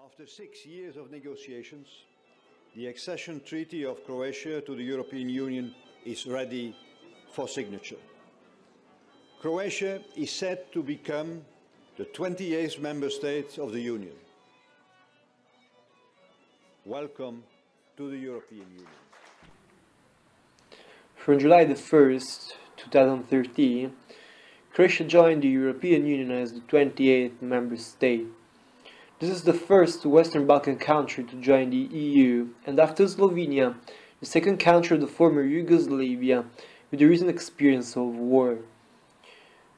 After 6 years of negotiations, the accession treaty of Croatia to the European Union is ready for signature. Croatia is set to become the 28th member state of the Union. Welcome to the European Union. From July the 1st, 2013, Croatia joined the European Union as the 28th member state. This is the first Western Balkan country to join the EU, and after Slovenia, the second country of the former Yugoslavia with the recent experience of war.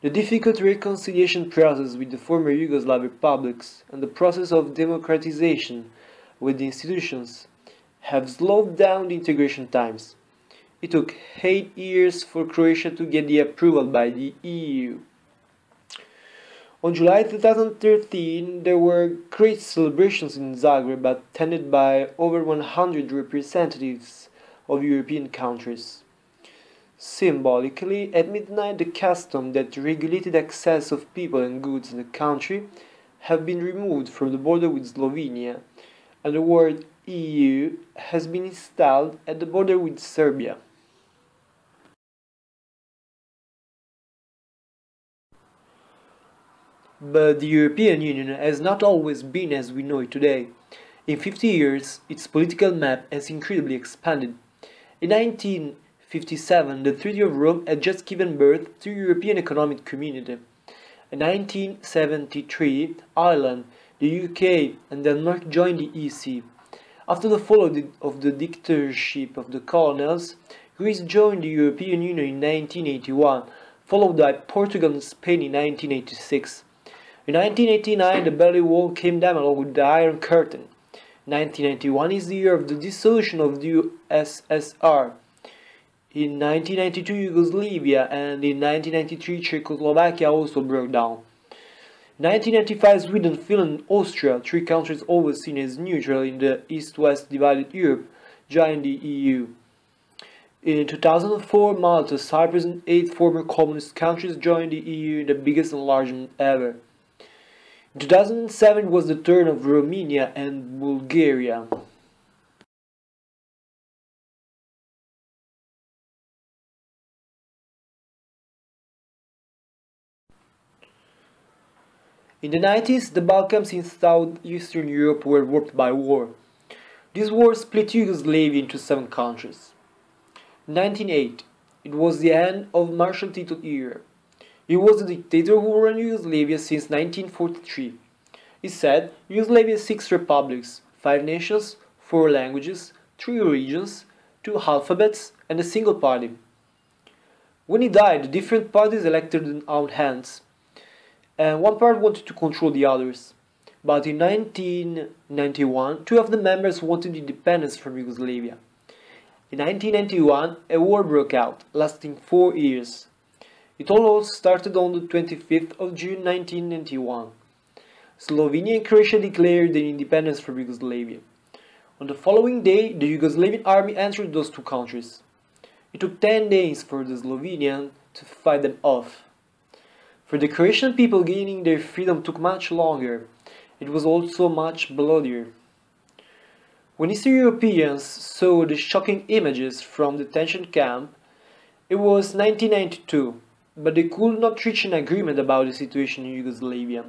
The difficult reconciliation process with the former Yugoslav republics and the process of democratization with the institutions have slowed down the integration times. It took 8 years for Croatia to get the approval by the EU. On July 2013, there were great celebrations in Zagreb attended by over 100 representatives of European countries. Symbolically, at midnight the custom that regulated access of people and goods in the country have been removed from the border with Slovenia, and the word EU has been installed at the border with Serbia. But the European Union has not always been as we know it today. In 50 years, its political map has incredibly expanded. In 1957, the Treaty of Rome had just given birth to the European Economic Community. In 1973, Ireland, the UK and Denmark joined the EC. After the fall of the dictatorship of the colonials, Greece joined the European Union in 1981, followed by Portugal and Spain in 1986. In 1989, the Berlin Wall came down along with the Iron Curtain. 1991 is the year of the dissolution of the USSR. In 1992, Yugoslavia and in 1993, Czechoslovakia also broke down. In 1995, Sweden, Finland and Austria, 3 countries always seen as neutral in the East-West divided Europe, joined the EU. In 2004, Malta, Cyprus and 8 former communist countries joined the EU in the biggest enlargement ever. In 2007 it was the turn of Romania and Bulgaria. In the 90s, the Balkans in southeastern Europe were warped by war. This war split Yugoslavia into 7 countries. In 1908, it was the end of Marshal Tito's era. He was the dictator who ran Yugoslavia since 1943. He said Yugoslavia has 6 republics, 5 nations, 4 languages, 3 regions, 2 alphabets and a single party. When he died, the different parties elected their own hands, and one part wanted to control the others. But in 1991, 2 of the members wanted independence from Yugoslavia. In 1991, a war broke out, lasting 4 years. It all started on the 25th of June 1991. Slovenia and Croatia declared their independence from Yugoslavia. On the following day, the Yugoslavian army entered those 2 countries. It took 10 days for the Slovenians to fight them off. For the Croatian people, gaining their freedom took much longer. It was also much bloodier. When Eastern Europeans saw the shocking images from the detention camp, it was 1992. But they could not reach an agreement about the situation in Yugoslavia.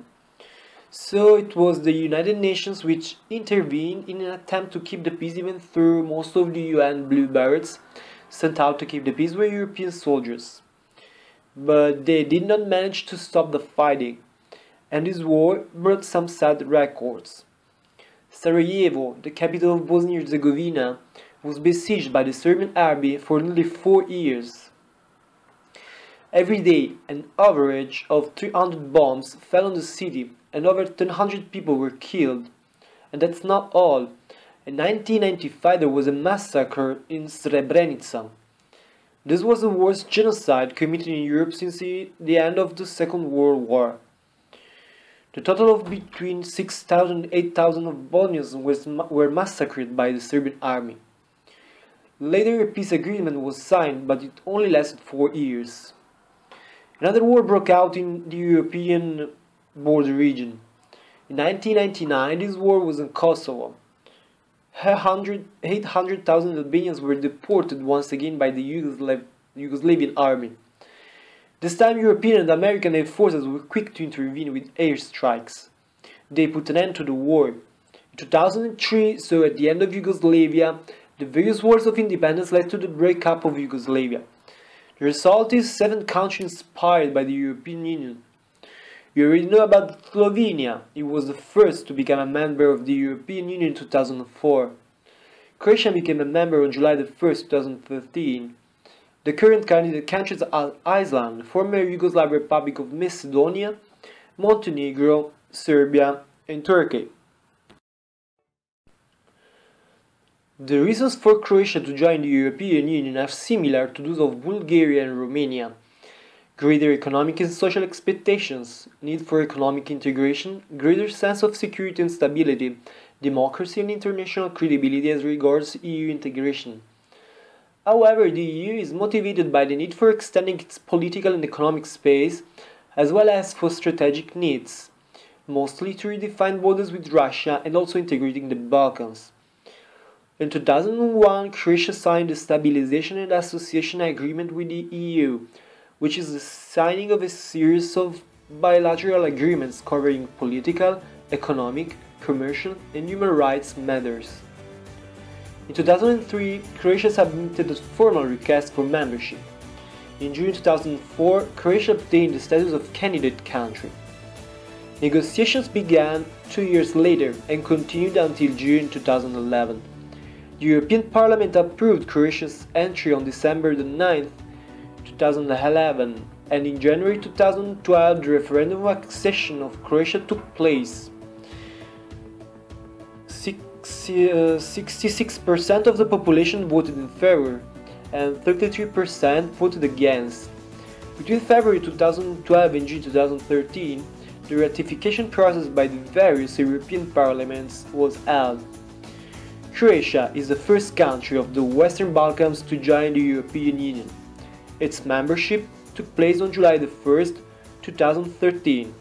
So it was the United Nations which intervened in an attempt to keep the peace, even though most of the UN Blue Berets sent out to keep the peace were European soldiers. But they did not manage to stop the fighting, and this war brought some sad records. Sarajevo, the capital of Bosnia-Herzegovina, was besieged by the Serbian army for nearly 4 years. Every day, an average of 300 bombs fell on the city and over 100 people were killed. And that's not all. In 1995 there was a massacre in Srebrenica. This was the worst genocide committed in Europe since the end of the Second World War. The total of between 6,000 and 8,000 of Bosnians were massacred by the Serbian army. Later a peace agreement was signed, but it only lasted 4 years. Another war broke out in the European border region. In 1999, this war was in Kosovo. 800,000 Albanians were deported once again by the Yugoslavian army. This time European and American air forces were quick to intervene with airstrikes. They put an end to the war. In 2003, so at the end of Yugoslavia, the various wars of independence led to the breakup of Yugoslavia. The result is 7 countries inspired by the European Union. You already know about Slovenia. It was the first to become a member of the European Union in 2004. Croatia became a member on July 1st, 2013. The current candidate countries are Iceland, the former Yugoslav Republic of Macedonia, Montenegro, Serbia, and Turkey. The reasons for Croatia to join the European Union are similar to those of Bulgaria and Romania. Greater economic and social expectations, need for economic integration, greater sense of security and stability, democracy and international credibility as regards EU integration. However, the EU is motivated by the need for extending its political and economic space, as well as for strategic needs, mostly to redefine borders with Russia and also integrating the Balkans. In 2001, Croatia signed the Stabilization and Association Agreement with the EU, which is the signing of a series of bilateral agreements covering political, economic, commercial, and human rights matters. In 2003, Croatia submitted a formal request for membership. In June 2004, Croatia obtained the status of candidate country. Negotiations began 2 years later and continued until June 2011. The European Parliament approved Croatia's entry on December 9, 2011, and in January 2012 the referendum of accession of Croatia took place. 66% of the population voted in favor and 33% voted against. Between February 2012 and June 2013, the ratification process by the various European parliaments was held. Croatia is the first country of the Western Balkans to join the European Union. Its membership took place on July 1st, 2013.